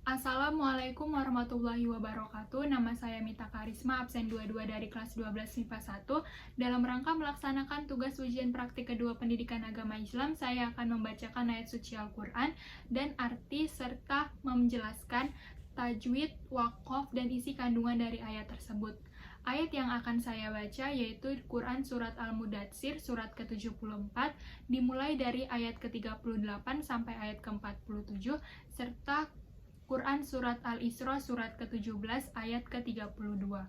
Assalamualaikum warahmatullahi wabarakatuh. Nama saya Mita Karisma, absen 22 dari kelas 12 MIPA 1. Dalam rangka melaksanakan tugas ujian praktik kedua pendidikan agama Islam, saya akan membacakan ayat suci Al-Quran dan arti serta menjelaskan tajwid, waqaf, dan isi kandungan dari ayat tersebut. Ayat yang akan saya baca yaitu Quran Surat Al-Mudatsir, surat ke-74, dimulai dari ayat ke-38 sampai ayat ke-47, serta Quran Surat Al-Isra surat ke-17 ayat ke-32.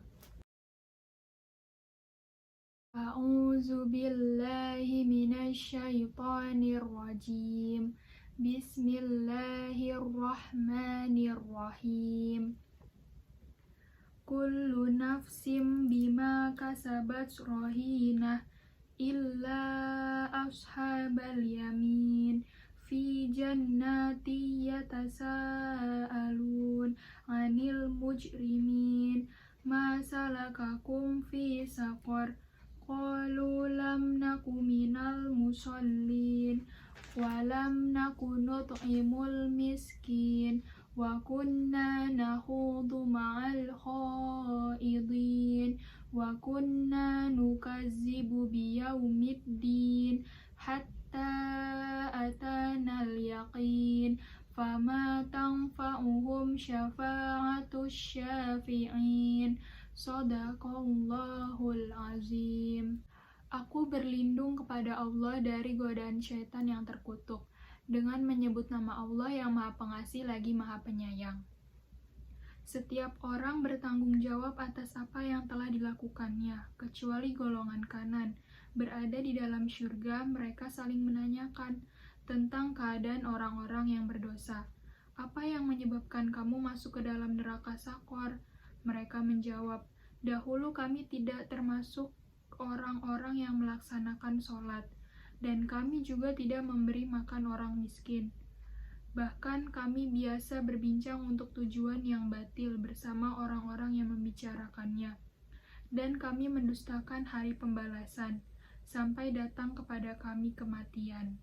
A'udzu billahi minasy syaithanir rajim. Bismillahirrahmanirrahim. Kullu nafsim bima kasabat rahinah illa ashabal yamin fi jannati yatasaalun 'anil mujrimin ma salakakum fi saqar qalu lam naku minal musallin wa lam naku nut'imul miskin wa kunna nakhudu ma'al khaidin wa kunna nukazzibu biyaumiddin hatta atanal yaqin fama tanfa'uhum syafa'atus syafi'in. Shadaqallahul azim. Aku berlindung kepada Allah dari godaan syaitan yang terkutuk dengan menyebut nama Allah yang Maha Pengasih lagi Maha Penyayang. Setiap orang bertanggung jawab atas apa yang telah dilakukannya, kecuali golongan kanan. Berada di dalam syurga, mereka saling menanyakan tentang keadaan orang-orang yang berdosa. Apa yang menyebabkan kamu masuk ke dalam neraka Sakor? Mereka menjawab, dahulu kami tidak termasuk orang-orang yang melaksanakan sholat, dan kami juga tidak memberi makan orang miskin. Bahkan kami biasa berbincang untuk tujuan yang batil bersama orang-orang yang membicarakannya. Dan kami mendustakan hari pembalasan, sampai datang kepada kami kematian.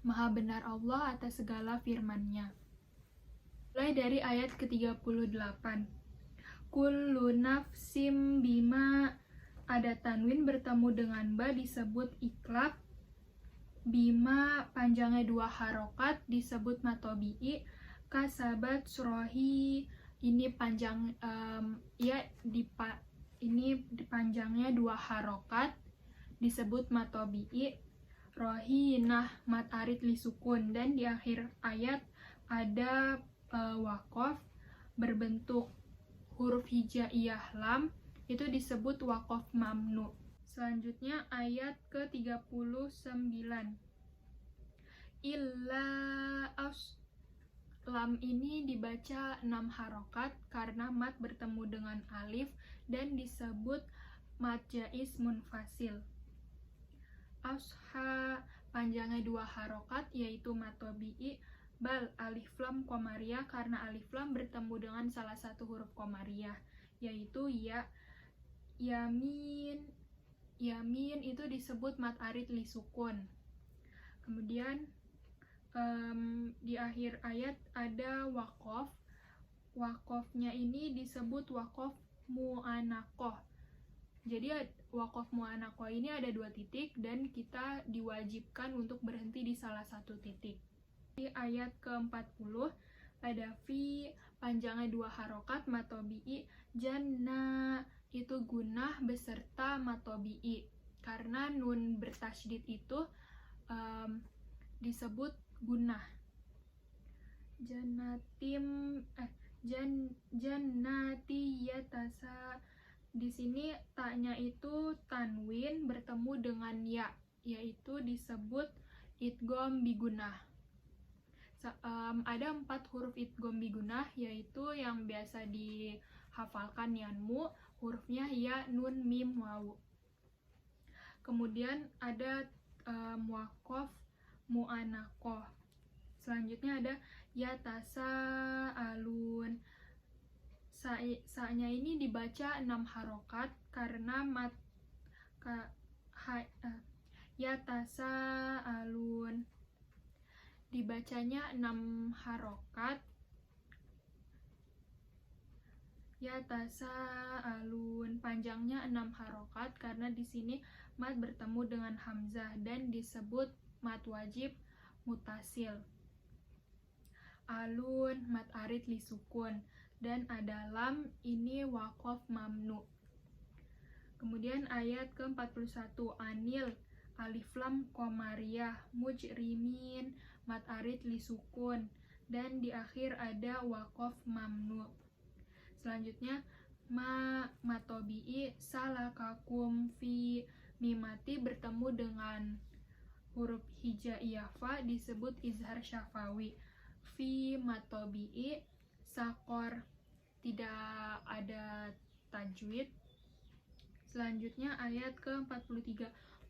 Maha benar Allah atas segala firman-Nya. Mulai dari ayat ke-38. Kullu nafsim bima, ada tanwin bertemu dengan ba disebut iklab. Bima panjangnya 2 harokat disebut matobi'i. Kasabat surahi ini panjang ini panjangnya 2 harokat disebut matobi'i. Rohinah mat arid li sukun, dan di akhir ayat ada waqaf berbentuk huruf hijaiyah lam, itu disebut waqaf mamnu. Selanjutnya ayat ke-39. Illa lam ini dibaca 6 harokat karena mat bertemu dengan alif dan disebut mat jaiz munfasil. Asha panjangnya 2 harokat yaitu matobi'i. Bal alif lam komariah karena alif lam bertemu dengan salah satu huruf komariah yaitu ya. Yamin itu disebut mat arid li sukun. Kemudian di akhir ayat ada waqaf. Waqafnya ini disebut waqaf mu'anakoh. Jadi waqaf mu'anakoh ini ada 2 titik dan kita diwajibkan untuk berhenti di salah satu titik. Di ayat ke-40 ada fi panjangnya 2 harokat matobi'i. Janna itu gunah beserta matobi'i karena nun bertasydid itu disebut gunah. Jannati yatasa, di sini taknya itu tanwin bertemu dengan ya, yaitu disebut idgham bigunah. Ada 4 huruf idgham bigunah, yaitu yang biasa dihafalkan yanmu, hurufnya ya, nun, mim, waw. Kemudian ada waqaf mu'anakoh. Selanjutnya ada yatasa alun. Sa-nya ini dibaca 6 harokat karena yatasa alun dibacanya 6 harokat yatasaalun. Panjangnya 6 harokat karena di sini mad bertemu dengan hamzah dan disebut mad wajib mutasil. Alun mad arid li sukun dan ada lam, ini waqaf mamnu. Kemudian ayat ke-41 anil alif lam qamariyah mujrimin mad arid li sukun dan di akhir ada waqaf mamnu. Selanjutnya matobi'i salakakum fi mimati bertemu dengan huruf hijaiyah fa disebut izhar syafawi. Fi matobi'i sakor tidak ada tajwid. Selanjutnya ayat ke-43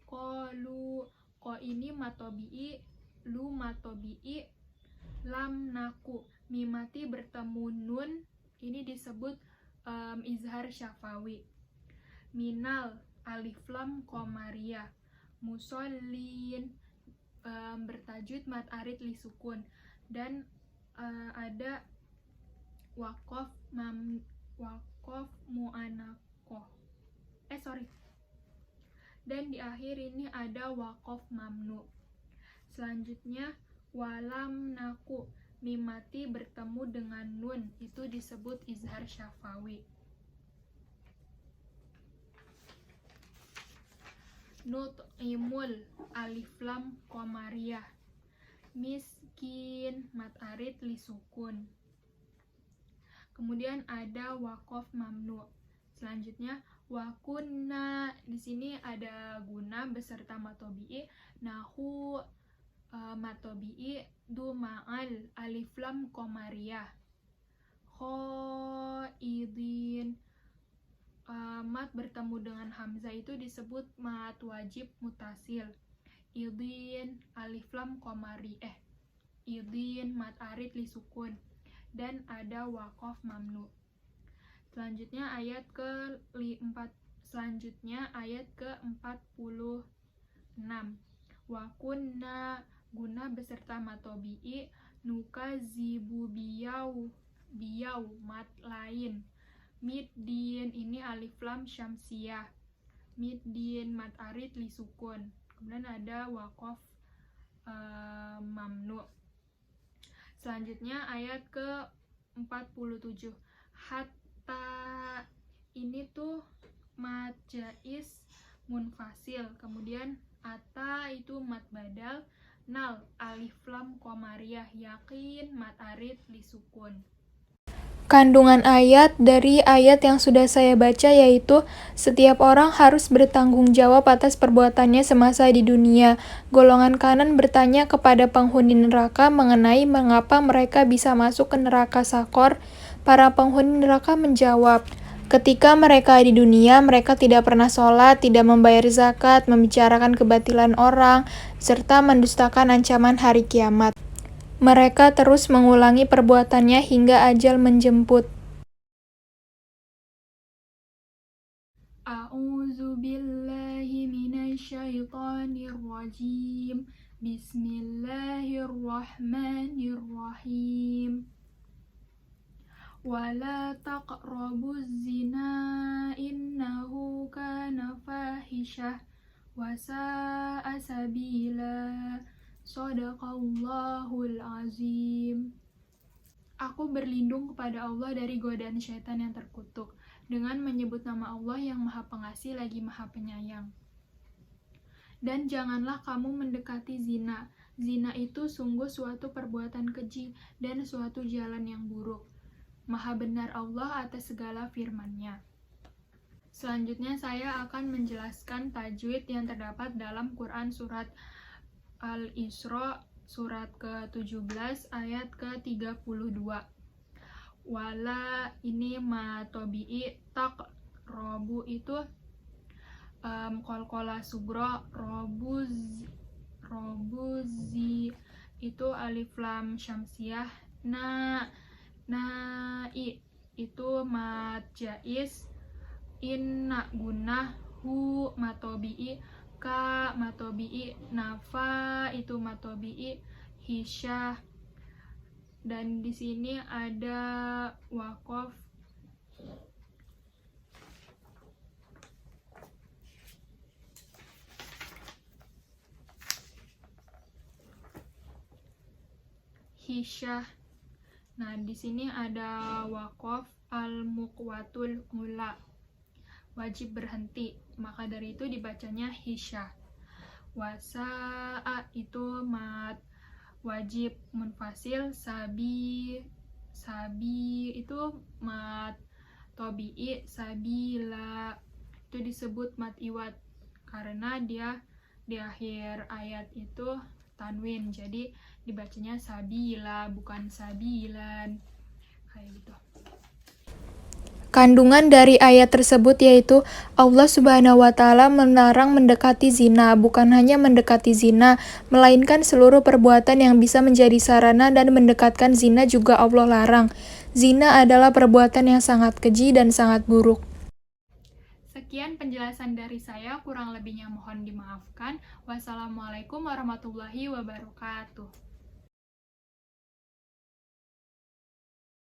qalu, ko ini matobi'i, lu matobi'i, lam naku, mimati bertemu nun, ini disebut izhar syafawi. Minal alif lam qamariyah musallin bertajwid mad arid li sukun dan ada waqaf mu'anakoh. Dan di akhir ini ada waqaf mamnu. Selanjutnya walam naku, mimati bertemu dengan nun, itu disebut izhar syafawi. Nut'imul alif lam qamariyah miskin mad arid li sukun. Kemudian ada waqaf mamnu. Selanjutnya wakunna, di sini ada guna beserta matobi'i, nahu matobi'i duma'al alif lam qamariyah khoidin mad bertemu dengan hamzah itu disebut mad wajib mutasil. Idin alif lam qamari idin mad arid li sukun dan ada waqaf mamnu. Selanjutnya ayat ke-46 wa kunna guna beserta matobi'i nukazibu biyau mad lain. Middin ini alif lam syamsiyah, middin mad arid li sukun, kemudian ada waqaf mamnu. Selanjutnya ayat ke-47 hatta, ini tuh mad jaiz munfasil, kemudian ata itu mad badal, nal alif lam qamariyah yakin mad arid li sukun. Kandungan ayat dari ayat yang sudah saya baca yaitu setiap orang harus bertanggung jawab atas perbuatannya semasa di dunia. Golongan kanan bertanya kepada penghuni neraka mengenai mengapa mereka bisa masuk ke neraka Sakor. Para penghuni neraka menjawab, ketika mereka di dunia, mereka tidak pernah sholat, tidak membayar zakat, membicarakan kebatilan orang, serta mendustakan ancaman hari kiamat. Mereka terus mengulangi perbuatannya hingga ajal menjemput. A'udzu billahi minasyaitonir rajim. Bismillahirrahmanirrahim. Wala taqrabuz zina innahu kana fahisyah wa sa'a sabila. Shadaqallahul azim. Aku berlindung kepada Allah dari godaan syaitan yang terkutuk dengan menyebut nama Allah yang Maha Pengasih lagi Maha Penyayang. Dan janganlah kamu mendekati zina. Zina itu sungguh suatu perbuatan keji dan suatu jalan yang buruk. Maha benar Allah atas segala firman-Nya. Selanjutnya saya akan menjelaskan tajwid yang terdapat dalam Quran surat Al-Isra surat ke-17 ayat ke-32. Wala ini matobi'i, tak robu itu kolkola subro, robuzi itu alif lam syamsiyah, i itu mad jaiz, inna gunah, hu matobi'i, ka matobi'i, nafa itu matobi'i, hisyah, dan di sini ada waqaf hisyah. Nah, di sini ada waqaf al-muqwatul ula, wajib berhenti, maka dari itu dibacanya hisyah. Wasa'a itu mat wajib munfasil, sabi itu mat tobi'i, sabila itu disebut mat iwat karena dia di akhir ayat itu tanwin, jadi dibacanya sabila bukan sabilan, kayak gitu. Kandungan dari ayat tersebut yaitu Allah Subhanahu wa Ta'ala melarang mendekati zina, bukan hanya mendekati zina, melainkan seluruh perbuatan yang bisa menjadi sarana dan mendekatkan zina juga Allah larang. Zina adalah perbuatan yang sangat keji dan sangat buruk. Sekian penjelasan dari saya, kurang lebihnya mohon dimaafkan. Wassalamualaikum warahmatullahi wabarakatuh.